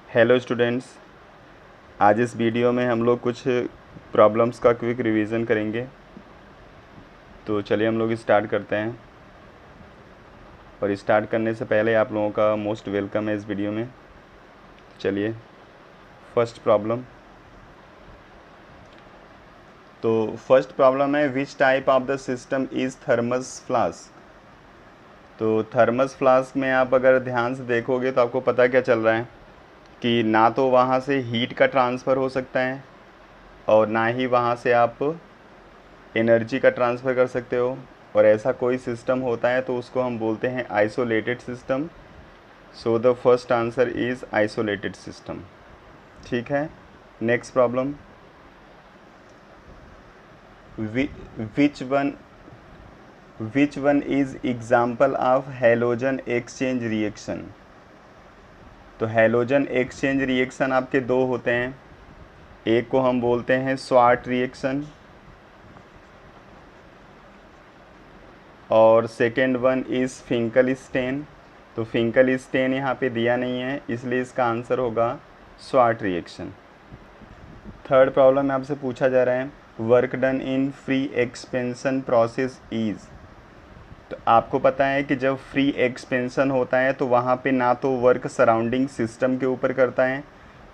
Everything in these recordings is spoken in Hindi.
हेलो स्टूडेंट्स, आज इस वीडियो में हम लोग कुछ प्रॉब्लम्स का क्विक रिवीजन करेंगे। तो चलिए हम लोग स्टार्ट करते हैं। और स्टार्ट करने से पहले आप लोगों का मोस्ट वेलकम है इस वीडियो में। चलिए फर्स्ट प्रॉब्लम। तो फर्स्ट प्रॉब्लम है, which type of the system is thermos flask. तो थर्मस फ्लास्क में आप अगर ध्यान से देखोगे तो आपको पता क्या चल रहा है कि ना तो वहाँ से हीट का ट्रांसफ़र हो सकता है और ना ही वहाँ से आप एनर्जी का ट्रांसफ़र कर सकते हो। और ऐसा कोई सिस्टम होता है तो उसको हम बोलते हैं isolated system. So the first answer is isolated system. ठीक है, next problem. Which one which one is example of halogen exchange reaction. तो हैलोजन एक्सचेंज रिएक्शन आपके दो होते हैं। एक को हम बोलते हैं स्वार्ट रिएक्शन और सेकेंड वन इज़ फिंकल-स्टेन। तो फिंकल-स्टेन यहाँ पे दिया नहीं है, इसलिए इसका आंसर होगा स्वार्ट रिएक्शन। थर्ड प्रॉब्लम में आपसे पूछा जा रहा है, work done in free expansion process is. तो आपको पता है कि जब फ्री एक्सपेंशन होता है तो वहाँ पे ना तो वर्क सराउंडिंग सिस्टम के ऊपर करता है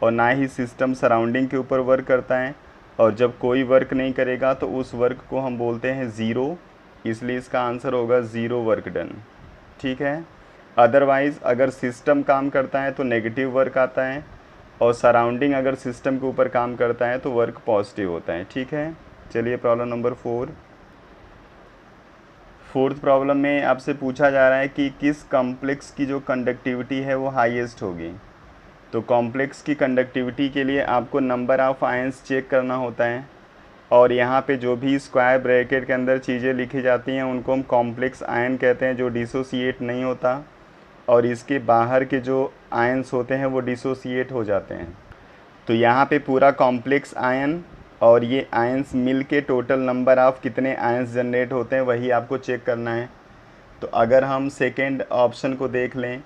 और ना ही सिस्टम सराउंडिंग के ऊपर वर्क करता है। और जब कोई वर्क नहीं करेगा तो उस वर्क को हम बोलते हैं ज़ीरो, इसलिए इसका आंसर होगा ज़ीरो वर्क डन। ठीक है, अदरवाइज़ अगर सिस्टम काम करता है तो नेगेटिव वर्क आता है और सराउंडिंग अगर सिस्टम के ऊपर काम करता है तो वर्क पॉजिटिव होता है। ठीक है, चलिए प्रॉब्लम नंबर 4। फोर्थ प्रॉब्लम में आपसे पूछा जा रहा है कि किस कॉम्प्लेक्स की जो कंडक्टिविटी है वो हाईएस्ट होगी। तो कॉम्प्लेक्स की कंडक्टिविटी के लिए आपको नंबर ऑफ़ आयंस चेक करना होता है और यहाँ पे जो भी स्क्वायर ब्रैकेट के अंदर चीज़ें लिखी जाती हैं उनको हम कॉम्प्लेक्स आयन कहते हैं, जो डिसोसिएट नहीं होता। और इसके बाहर के जो आयंस होते हैं वो डिसोसिएट हो जाते हैं। तो यहाँ पे पूरा कॉम्प्लेक्स आयन और ये आयंस मिल के टोटल नंबर ऑफ़ कितने आयंस जनरेट होते हैं वही आपको चेक करना है। तो अगर हम सेकेंड ऑप्शन को देख लें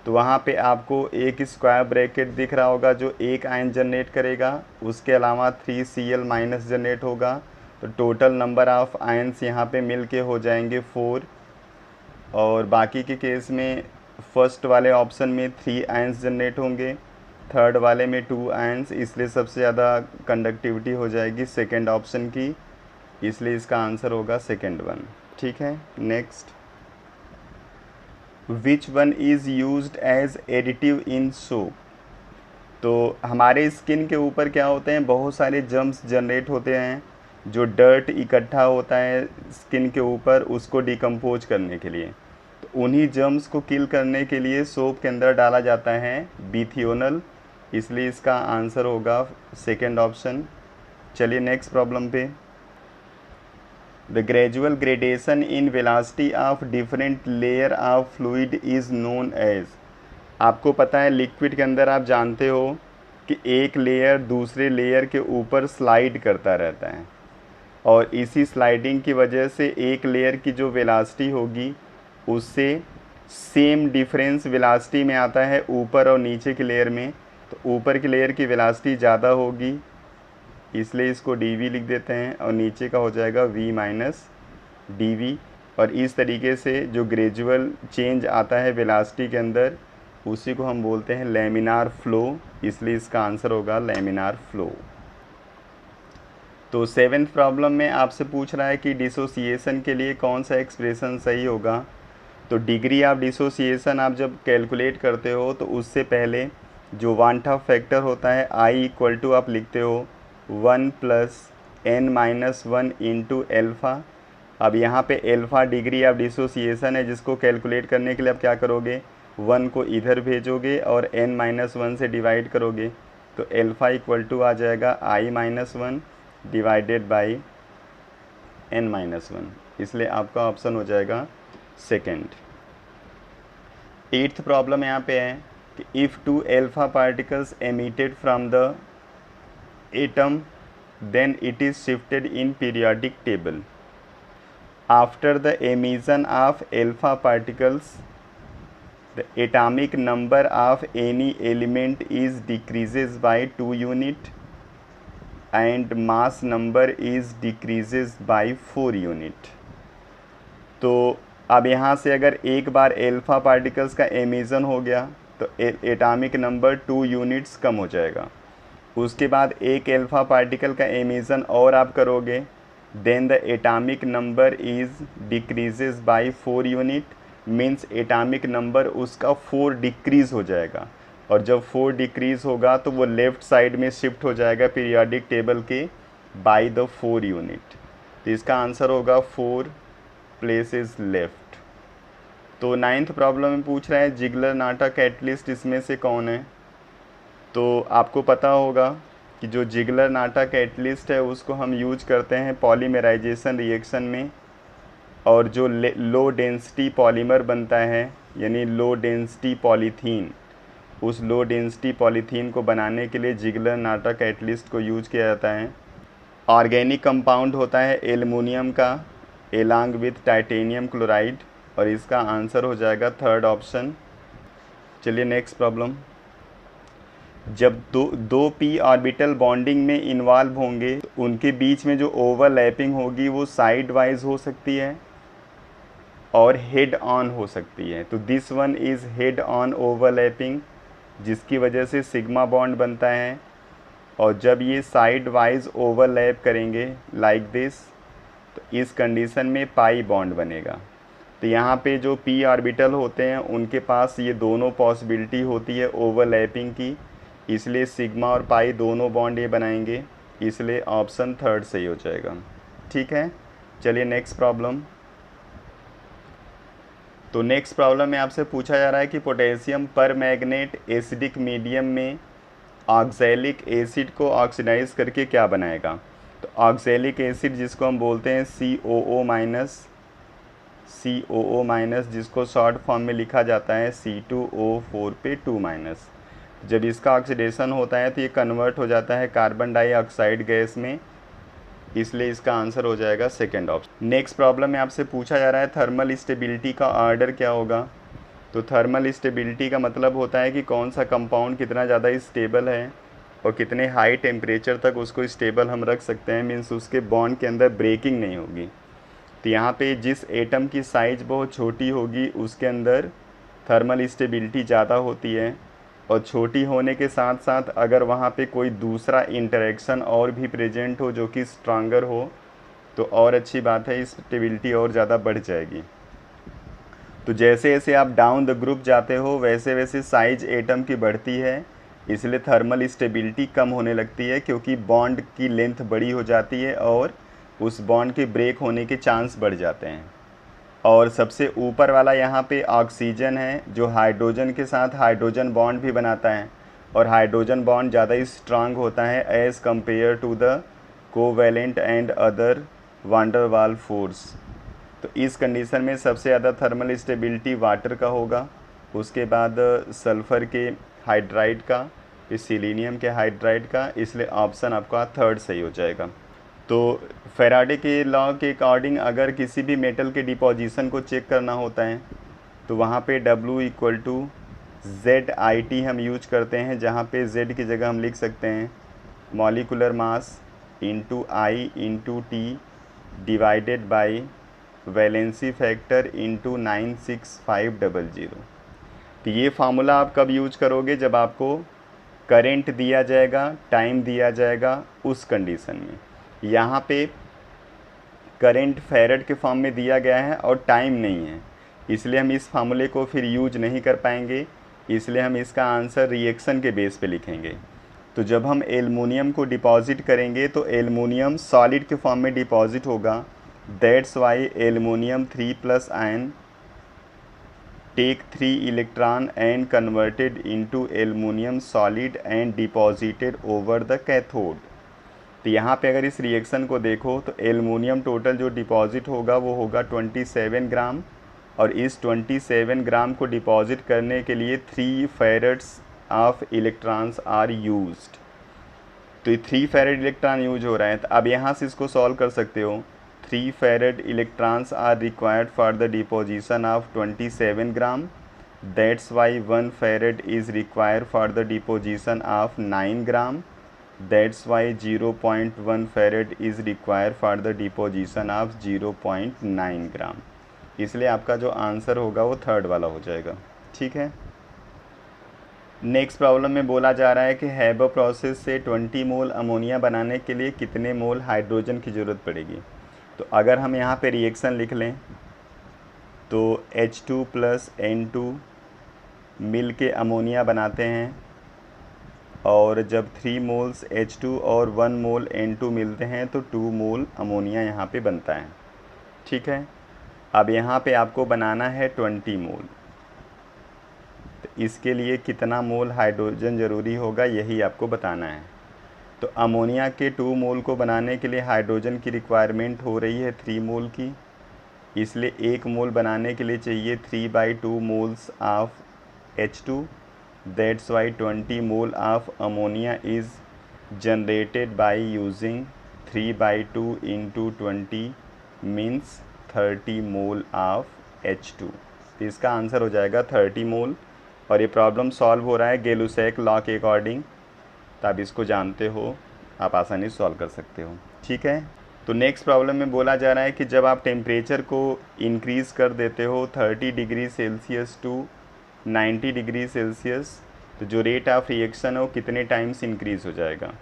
तो वहाँ पे आपको एक स्क्वायर ब्रैकेट दिख रहा होगा जो एक आयन जनरेट करेगा, उसके अलावा 3Cl माइनस जनरेट होगा। तो टोटल नंबर ऑफ़ आयंस यहाँ पे मिल के हो जाएंगे 4। और बाकी के केस में फर्स्ट वाले ऑप्शन में 3 आयंस जनरेट होंगे, थर्ड वाले में 2 आयंस, इसलिए सबसे ज़्यादा कंडक्टिविटी हो जाएगी सेकेंड ऑप्शन की, इसलिए इसका आंसर होगा सेकेंड वन। ठीक है, next. Which one is used as additive in soap. तो हमारे स्किन के ऊपर क्या होते हैं, बहुत सारे जर्म्स जनरेट होते हैं। जो डर्ट इकट्ठा होता है स्किन के ऊपर उसको डिकम्पोज करने के लिए, तो उन्हीं जर्म्स को किल करने के लिए सोप के अंदर डाला जाता है बिथियोनल, इसलिए इसका आंसर होगा सेकेंड ऑप्शन। चलिए नेक्स्ट प्रॉब्लम पे। The gradual gradation in velocity of different layer of fluid is known as. आपको पता है लिक्विड के अंदर आप जानते हो कि एक लेयर दूसरे लेयर के ऊपर स्लाइड करता रहता है और इसी स्लाइडिंग की वजह से एक लेयर की जो वेलोसिटी होगी उससे सेम डिफरेंस वेलोसिटी में आता है ऊपर और नीचे की लेयर में। तो ऊपर की लेयर की वेलोसिटी ज़्यादा होगी, इसलिए इसको dv लिख देते हैं और नीचे का हो जाएगा v माइनस डी। और इस तरीके से जो ग्रेजुअल चेंज आता है वेलोसिटी के अंदर उसी को हम बोलते हैं लैमिनार फ्लो, इसलिए इसका आंसर होगा लैमिनार फ्लो। तो सेवेंथ प्रॉब्लम में आपसे पूछ रहा है कि डिसोसिएशन के लिए कौन सा एक्सप्रेशन सही होगा। तो डिग्री ऑफ डिसोसिएशन आप जब कैलकुलेट करते हो तो उससे पहले जो वांटा फैक्टर होता है आई इक्वल टू आप लिखते हो 1 + n-1 इंटू एल्फ़ा। अब यहाँ पे एल्फ़ा डिग्री ऑफ डिसोसिएशन है, जिसको कैलकुलेट करने के लिए आप क्या करोगे, 1 को इधर भेजोगे और n-1 से डिवाइड करोगे। तो एल्फ़ा इक्वल टू आ जाएगा i-1 डिवाइडेड बाई n-1, इसलिए आपका ऑप्शन हो जाएगा सेकेंड। एट्थ प्रॉब्लम यहाँ पे है कि if 2 alpha particles emitted from the atom then it is shifted in periodic table after the emission of alpha particles The atomic number of any element is decreases by 2 unit and mass number is decreases by 4 unit। तो अब यहाँ से अगर एक बार एल्फ़ा पार्टिकल्स का एमिशन हो गया तो एटॉमिक नंबर 2 यूनिट्स कम हो जाएगा। उसके बाद एक एल्फ़ा पार्टिकल का एमिशन और आप करोगे, then the atomic number is decreases by 4 unit, means atomic number उसका 4 डिक्रीज़ हो जाएगा। और जब 4 डिक्रीज़ होगा तो वो लेफ़्ट साइड में शिफ्ट हो जाएगा पीरियोडिक टेबल के बाय द 4 यूनिट। तो इसका आंसर होगा 4 प्लेसेस लेफ्ट। तो 9th प्रॉब्लम में पूछ रहा है जिगलर नाटा कैटलिस्ट इसमें से कौन है। तो आपको पता होगा कि जो जिगलर नाटा कैटलिस्ट है उसको हम यूज करते हैं पॉलीमराइजेशन रिएक्शन में, और जो लो डेंसिटी पॉलीमर बनता है यानी लो डेंसिटी पॉलीथीन, उस लो डेंसिटी पॉलीथीन को बनाने के लिए जिगलर नाटा कैटलिस्ट को यूज किया जाता है। ऑर्गेनिक कंपाउंड होता है एल्युमिनियम का एलॉन्ग विथ टाइटेनियम क्लोराइड, और इसका आंसर हो जाएगा 3rd ऑप्शन। चलिए नेक्स्ट प्रॉब्लम। जब दो पी ऑर्बिटल बॉन्डिंग में इन्वॉल्व होंगे तो उनके बीच में जो ओवरलैपिंग होगी वो साइड वाइज हो सकती है और हेड ऑन हो सकती है। तो this one is head on overlapping, जिसकी वजह से सिग्मा बॉन्ड बनता है। और जब ये साइड वाइज ओवरलैप करेंगे लाइक दिस, तो इस कंडीशन में पाई बॉन्ड बनेगा। तो यहाँ पे जो पी ऑर्बिटल होते हैं उनके पास ये दोनों पॉसिबिलिटी होती है ओवरलैपिंग की, इसलिए सिग्मा और पाई दोनों बॉन्ड ये बनाएंगे, इसलिए ऑप्शन 3rd सही हो जाएगा। ठीक है, चलिए नेक्स्ट प्रॉब्लम। तो नेक्स्ट प्रॉब्लम में आपसे पूछा जा रहा है कि पोटेशियम पर मैग्नेट एसिडिक मीडियम में ऑक्सैलिक एसिड को ऑक्सीडाइज करके क्या बनाएगा। तो ऑक्सैलिक एसिड जिसको हम बोलते हैं COO-, जिसको शॉर्ट फॉर्म में लिखा जाता है C2O4 पे 2-, जब इसका ऑक्सीडेशन होता है तो ये कन्वर्ट हो जाता है कार्बन डाइऑक्साइड गैस में, इसलिए इसका आंसर हो जाएगा 2nd ऑप्शन। नेक्स्ट प्रॉब्लम में आपसे पूछा जा रहा है थर्मल स्टेबिलिटी का ऑर्डर क्या होगा। तो थर्मल स्टेबिलिटी का मतलब होता है कि कौन सा कंपाउंड कितना ज़्यादा स्टेबल है और कितने हाई टेम्परेचर तक उसको स्टेबल हम रख सकते हैं, मीन्स उसके बॉन्ड के अंदर ब्रेकिंग नहीं होगी। तो यहाँ पे जिस एटम की साइज़ बहुत छोटी होगी उसके अंदर थर्मल स्टेबिलिटी ज़्यादा होती है, और छोटी होने के साथ साथ अगर वहाँ पे कोई दूसरा इंटरेक्शन और भी प्रेजेंट हो जो कि स्ट्रांगर हो तो और अच्छी बात है, स्टेबिलिटी और ज़्यादा बढ़ जाएगी। तो जैसे जैसे आप डाउन द ग्रुप जाते हो वैसे वैसे साइज एटम की बढ़ती है, इसलिए थर्मल स्टेबिलिटी कम होने लगती है, क्योंकि बॉन्ड की लेंथ बड़ी हो जाती है और उस बॉन्ड के ब्रेक होने के चांस बढ़ जाते हैं। और सबसे ऊपर वाला यहाँ पे ऑक्सीजन है जो हाइड्रोजन के साथ हाइड्रोजन बॉन्ड भी बनाता है, और हाइड्रोजन बॉन्ड ज़्यादा स्ट्रांग होता है as compare to the covalent and other van der Waals force. तो इस कंडीशन में सबसे ज़्यादा थर्मल स्टेबिलिटी वाटर का होगा, उसके बाद सल्फ़र के हाइड्राइड का, फिर सिलीनियम के हाइड्राइड का, इसलिए ऑप्शन आपका 3rd सही हो जाएगा। तो फैराडे के लॉ के अकॉर्डिंग अगर किसी भी मेटल के डिपोजिशन को चेक करना होता है तो वहाँ पे W=ZIT हम यूज करते हैं, जहाँ पे Z की जगह हम लिख सकते हैं molecular mass into I into T divided by valency factor into 96500। तो ये फार्मूला आप कब यूज करोगे, जब आपको करंट दिया जाएगा, टाइम दिया जाएगा, उस कंडीशन में। यहाँ पे करंट फैरेड के फॉर्म में दिया गया है और टाइम नहीं है, इसलिए हम इस फार्मूले को फिर यूज नहीं कर पाएंगे, इसलिए हम इसका आंसर रिएक्शन के बेस पे लिखेंगे। तो जब हम एल्युमिनियम को डिपॉजिट करेंगे तो एल्युमिनियम सॉलिड के फॉर्म में डिपॉजिट होगा, that's why aluminium 3+ ion take 3 electron and converted into aluminium solid and deposited over the cathode. तो यहाँ पे अगर इस रिएक्शन को देखो तो एल्युमिनियम टोटल जो डिपॉजिट होगा वो होगा 27 ग्राम, और इस 27 ग्राम को डिपॉजिट करने के लिए 3 फैरेड्स ऑफ इलेक्ट्रॉन्स आर यूज्ड। तो ये 3 फैरेड इलेक्ट्रॉन यूज हो रहे हैं। तो अब यहाँ से इसको सॉल्व कर सकते हो। 3 farad electrons are required for the deposition of 27 gram, that's why 1 farad is require for the deposition of 9 gram, that's why 0.1 farad is require for the deposition of 0.9 gram. इसलिए आपका जो आंसर होगा वो थर्ड वाला हो जाएगा। ठीक है। नेक्स्ट प्रॉब्लम में बोला जा रहा है कि हैबर प्रोसेस से 20 मोल अमोनिया बनाने के लिए कितने मोल हाइड्रोजन की ज़रूरत पड़ेगी। तो अगर हम यहाँ पे रिएक्शन लिख लें तो H2 + N2 मिल के अमोनिया बनाते हैं, और जब 3 मोल्स H2 और 1 मोल N2 मिलते हैं तो 2 मोल अमोनिया यहाँ पे बनता है। ठीक है। अब यहाँ पे आपको बनाना है 20 मोल, तो इसके लिए कितना मोल हाइड्रोजन ज़रूरी होगा यही आपको बताना है। तो अमोनिया के 2 मोल को बनाने के लिए हाइड्रोजन की रिक्वायरमेंट हो रही है 3 मोल की, इसलिए 1 मोल बनाने के लिए चाहिए 3/2 moles of H2। That's why 20 mole of ammonia is generated by using 3/2 × 20 means 30 mole of H2। तो इसका आंसर हो जाएगा 30 मोल। और ये प्रॉब्लम सॉल्व हो रहा है गै-लुसैक लॉ के अकॉर्डिंग, तो आप इसको जानते हो, आप आसानी से सॉल्व कर सकते हो। ठीक है। तो नेक्स्ट प्रॉब्लम में बोला जा रहा है कि जब आप टेम्परेचर को इंक्रीज़ कर देते हो 30 degree Celsius to 90 degree Celsius, तो जो रेट ऑफ रिएक्शन है वो कितने टाइम्स इंक्रीज़ हो जाएगा।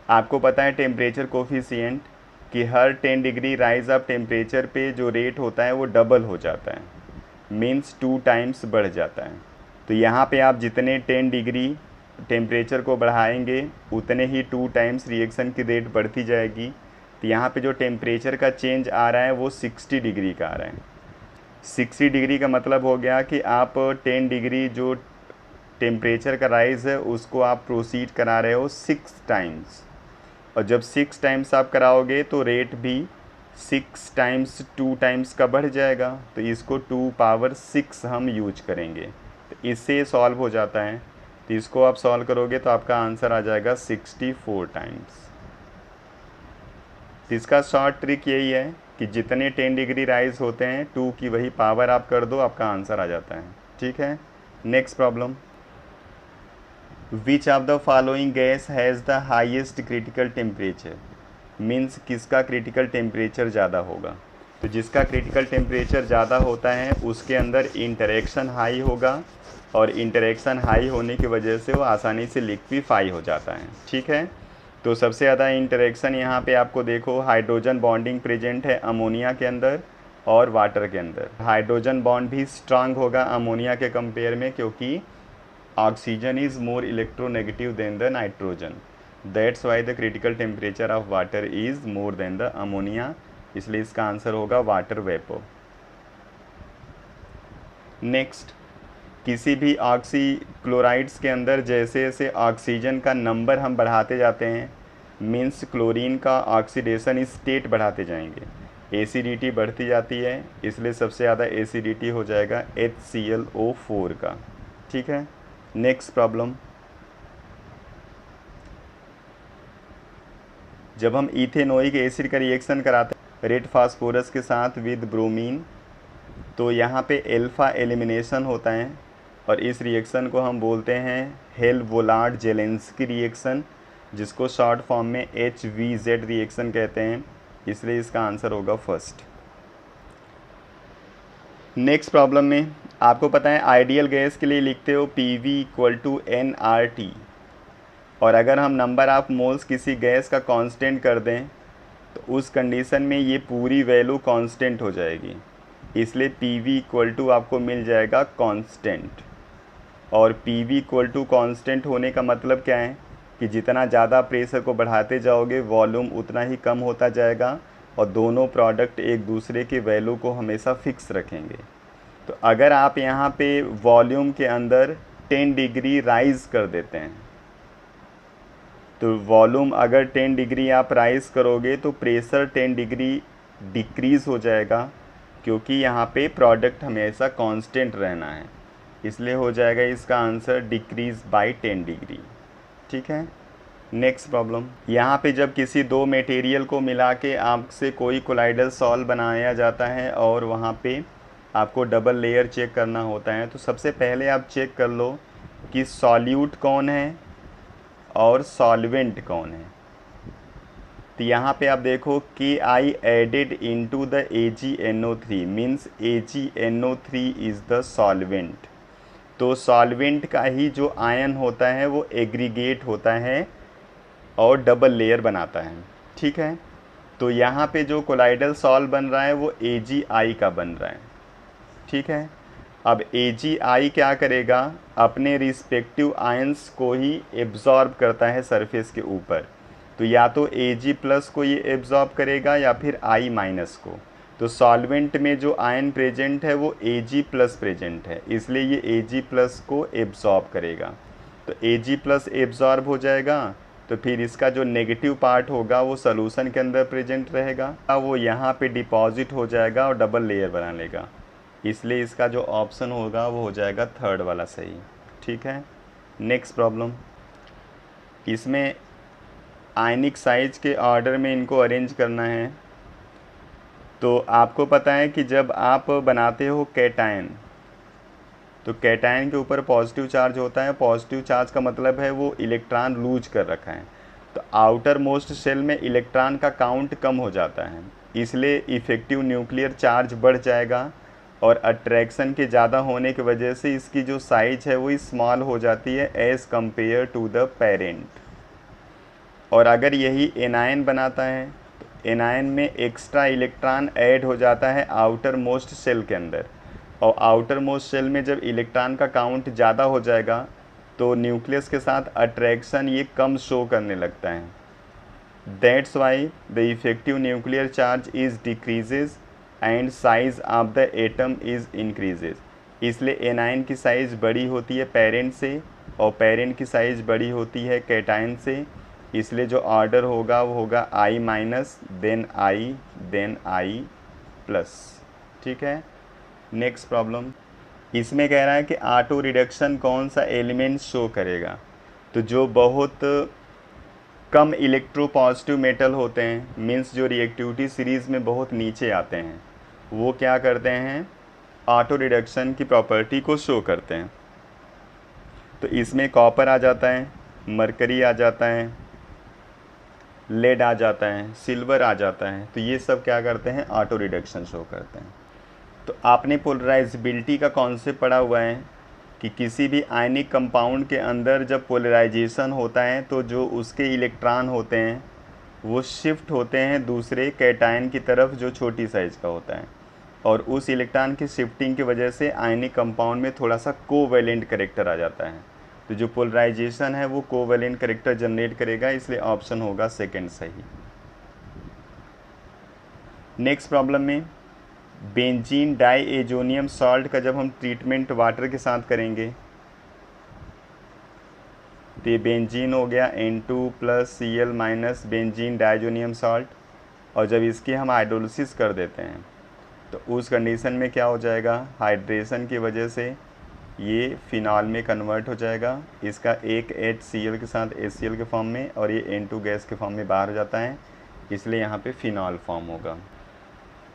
आपको पता है टेम्परेचर कोफिशिएंट कि हर 10 डिग्री राइज ऑफ टेम्परेचर पे जो रेट होता है वो डबल हो जाता है, मीन्स 2 टाइम्स बढ़ जाता है। तो यहाँ पे आप जितने 10 डिग्री टेम्परेचर को बढ़ाएंगे उतने ही 2 टाइम्स रिएक्शन की रेट बढ़ती जाएगी। तो यहाँ पे जो टेम्परेचर का चेंज आ रहा है वो 60 डिग्री का आ रहा है। 60 डिग्री का मतलब हो गया कि आप 10 डिग्री जो टेम्परेचर का राइज़ है उसको आप प्रोसीड करा रहे हो 6 टाइम्स, और जब 6 टाइम्स आप कराओगे तो रेट भी 6 टाइम्स 2 टाइम्स का बढ़ जाएगा। तो इसको 2⁻6 हम यूज करेंगे, तो इससे सॉल्व हो जाता है। तो इसको आप सॉल्व करोगे तो आपका आंसर आ जाएगा 64 टाइम्स। तो इसका शॉर्ट ट्रिक यही है कि जितने 10 डिग्री राइज होते हैं 2 की वही पावर आप कर दो, आपका आंसर आ जाता है। ठीक है। Next problem, which of the following gas has the highest critical temperature, means किसका क्रिटिकल टेम्परेचर ज़्यादा होगा। तो जिसका क्रिटिकल टेम्परेचर ज़्यादा होता है उसके अंदर इंटरेक्शन हाई होगा, और इंटरेक्शन हाई होने की वजह से वो आसानी से लिक्विफाई हो जाता है। ठीक है। तो सबसे ज़्यादा इंटरेक्शन यहाँ पे आपको देखो हाइड्रोजन बॉन्डिंग प्रेजेंट है अमोनिया के अंदर और वाटर के अंदर। हाइड्रोजन बॉन्ड भी स्ट्रांग होगा अमोनिया के कंपेयर में, क्योंकि oxygen is more electronegative than the nitrogen. That's why the critical temperature of water is more than the ammonia, इसलिए इसका आंसर होगा वाटर वेपर। नेक्स्ट, किसी भी ऑक्सीक्लोराइड्स के अंदर जैसे जैसे ऑक्सीजन का नंबर हम बढ़ाते जाते हैं, मीन्स क्लोरीन का ऑक्सीडेशन स्टेट बढ़ाते जाएंगे, एसिडिटी बढ़ती जाती है, इसलिए सबसे ज़्यादा एसिडिटी हो जाएगा HClO4 का। ठीक है। नेक्स्ट प्रॉब्लम, जब हम इथेनोइक एसिड का रिएक्शन कराते हैं रेड फास्फोरस के साथ विद ब्रोमीन, तो यहाँ पे एल्फ़ा एलिमिनेशन होता है, और इस रिएक्शन को हम बोलते हैं हेल-वोलार्ड-जेलेंस्की रिएक्शन, जिसको शॉर्ट फॉर्म में HVZ रिएक्शन कहते हैं, इसलिए इसका आंसर होगा फर्स्ट। नेक्स्ट प्रॉब्लम में आपको पता है आइडियल गैस के लिए लिखते हो PV = nRT, और अगर हम नंबर ऑफ मोल्स किसी गैस का कांस्टेंट कर दें तो उस कंडीशन में ये पूरी वैल्यू कांस्टेंट हो जाएगी, इसलिए PV आपको मिल जाएगा कांस्टेंट। और PV कांस्टेंट होने का मतलब क्या है कि जितना ज़्यादा प्रेशर को बढ़ाते जाओगे वॉल्यूम उतना ही कम होता जाएगा, और दोनों प्रोडक्ट एक दूसरे के वैल्यू को हमेशा फिक्स रखेंगे। तो अगर आप यहाँ पे वॉल्यूम के अंदर 10 डिग्री राइज़ कर देते हैं, तो वॉल्यूम अगर 10 डिग्री आप राइज़ करोगे तो प्रेशर 10 डिग्री डिक्रीज़ हो जाएगा, क्योंकि यहाँ पे प्रोडक्ट हमेशा कांस्टेंट रहना है, इसलिए हो जाएगा इसका आंसर डिक्रीज़ बाय 10 डिग्री। ठीक है। नेक्स्ट प्रॉब्लम, यहाँ पे जब किसी दो मटेरियल को मिला के आपसे कोई कोलाइडल सॉल्व बनाया जाता है और वहाँ पे आपको डबल लेयर चेक करना होता है। तो सबसे पहले आप चेक कर लो कि सॉल्यूट कौन है और सॉल्वेंट कौन है। तो यहाँ पे आप देखो कि I added into the AgNO3 means AgNO3 is the solvent. तो सॉल्वेंट का ही जो आयन होता है वो एग्रीगेट होता है और डबल लेयर बनाता है, ठीक है। तो यहाँ पे जो कोलाइडल सॉल्व बन रहा है वो AgI का बन रहा है, ठीक है। अब AgI क्या करेगा, अपने रिस्पेक्टिव आयंस को ही एब्जॉर्ब करता है सरफेस के ऊपर। तो या तो Ag प्लस को ये एब्जॉर्ब करेगा या फिर I माइनस को। तो सॉल्वेंट में जो आयन प्रेजेंट है वो Ag प्लस प्रेजेंट है, इसलिए ये Ag प्लस को एब्जॉर्ब करेगा। तो Ag प्लस एब्जॉर्ब हो जाएगा, तो फिर इसका जो नेगेटिव पार्ट होगा वो सॉल्यूशन के अंदर प्रेजेंट रहेगा, वो यहाँ पे डिपॉजिट हो जाएगा और डबल लेयर बना लेगा। इसलिए इसका जो ऑप्शन होगा वो हो जाएगा थर्ड वाला सही, ठीक है। नेक्स्ट प्रॉब्लम, इसमें आयनिक साइज के ऑर्डर में इनको अरेंज करना है। तो आपको पता है कि जब आप बनाते हो कैटायन, तो कैटायन के ऊपर पॉजिटिव चार्ज होता है। पॉजिटिव चार्ज का मतलब है वो इलेक्ट्रॉन लूज कर रखा है। तो आउटर मोस्ट शेल में इलेक्ट्रॉन का काउंट कम हो जाता है, इसलिए इफ़ेक्टिव न्यूक्लियर चार्ज बढ़ जाएगा और अट्रैक्शन के ज़्यादा होने की वजह से इसकी जो साइज है वो स्मॉल हो जाती है as compare to the parent. और अगर यही एनायन बनाता है तो एनायन में एक्स्ट्रा इलेक्ट्रॉन ऐड हो जाता है आउटर मोस्ट शेल के अंदर, और आउटर मोस्ट शेल में जब इलेक्ट्रॉन का काउंट ज़्यादा हो जाएगा तो न्यूक्लियस के साथ अट्रैक्शन ये कम शो करने लगता है। That's why the effective nuclear charge is decreases and size of the atom is increases. इसलिए एनायन की साइज़ बड़ी होती है पेरेंट से और पेरेंट की साइज़ बड़ी होती है कैटायन से। इसलिए जो ऑर्डर होगा वो होगा I minus then I plus, ठीक है। नेक्स्ट प्रॉब्लम, इसमें कह रहा है कि ऑटो रिडक्शन कौन सा एलिमेंट शो करेगा। तो जो बहुत कम इलेक्ट्रोपॉजिटिव मेटल होते हैं, मीन्स जो रिएक्टिविटी सीरीज़ में बहुत नीचे आते हैं, वो क्या करते हैं, ऑटो रिडक्शन की प्रॉपर्टी को शो करते हैं। तो इसमें कॉपर आ जाता है, मरकरी आ जाता है, लेड आ जाता है, सिल्वर आ जाता है। तो ये सब क्या करते हैं, ऑटो रिडक्शन शो करते हैं। तो आपने पोलराइजेबिलिटी का कॉन्सेप्ट पढ़ा हुआ है कि किसी भी आयनिक कंपाउंड के अंदर जब पोलराइजेशन होता है तो जो उसके इलेक्ट्रॉन होते हैं वो शिफ्ट होते हैं दूसरे कैटायन की तरफ जो छोटी साइज़ का होता है, और उस इलेक्ट्रॉन की शिफ्टिंग की वजह से आयनिक कंपाउंड में थोड़ा सा कोवैलेंट कैरेक्टर आ जाता है। तो जो पोलराइजेशन है वो कोवैलेंट कैरेक्टर जनरेट करेगा, इसलिए ऑप्शन होगा सेकंड सही। नेक्स्ट प्रॉब्लम में बेंजीन डाईएजोनियम सॉल्ट का जब हम ट्रीटमेंट वाटर के साथ करेंगे तो ये बेंजीन हो गया N2+Cl minus benzene diazonium salt, और जब इसकी हम हाइड्रोलिसिस कर देते हैं तो उस कंडीशन में क्या हो जाएगा, हाइड्रेशन की वजह से ये फिनॉल में कन्वर्ट हो जाएगा। इसका एक HCl के साथ HCl के फॉर्म में और ये N2 गैस के फॉर्म में बाहर हो जाता है, इसलिए यहाँ पे फिनॉल फॉर्म होगा।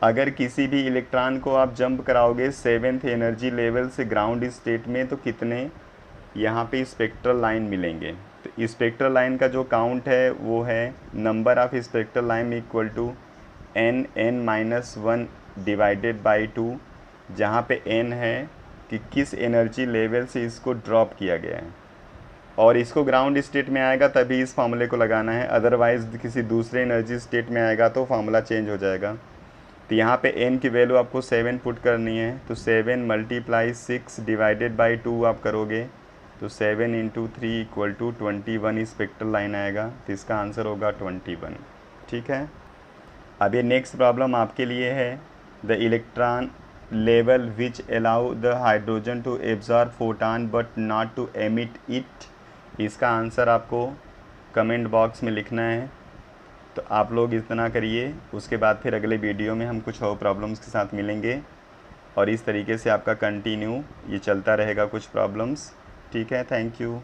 अगर किसी भी इलेक्ट्रॉन को आप जंप कराओगे 7th एनर्जी लेवल से ग्राउंड स्टेट में तो कितने यहाँ पे स्पेक्ट्रल लाइन मिलेंगे। तो स्पेक्ट्रल लाइन का जो काउंट है वो है number of spectral line equal to n(n-1) divided by 2, जहाँ पे n है कि किस एनर्जी लेवल से इसको ड्रॉप किया गया है, और इसको ग्राउंड स्टेट में आएगा तभी इस फार्मूले को लगाना है, अदरवाइज़ किसी दूसरे एनर्जी स्टेट में आएगा तो फार्मूला चेंज हो जाएगा। तो यहाँ पे n की वैल्यू आपको 7 पुट करनी है, तो 7 × 6 डिवाइडेड बाई 2 आप करोगे तो 7 × 3 = 21 स्पेक्ट्रल लाइन आएगा। तो इसका आंसर होगा 21, ठीक है। अब ये नेक्स्ट प्रॉब्लम आपके लिए है, the electron level which allow the hydrogen to absorb photon but not to emit it. इसका आंसर आपको कमेंट बॉक्स में लिखना है। तो आप लोग इतना करिए, उसके बाद फिर अगले वीडियो में हम कुछ और प्रॉब्लम्स के साथ मिलेंगे, और इस तरीके से आपका कंटिन्यू ये चलता रहेगा कुछ प्रॉब्लम्स, ठीक है। Thank you.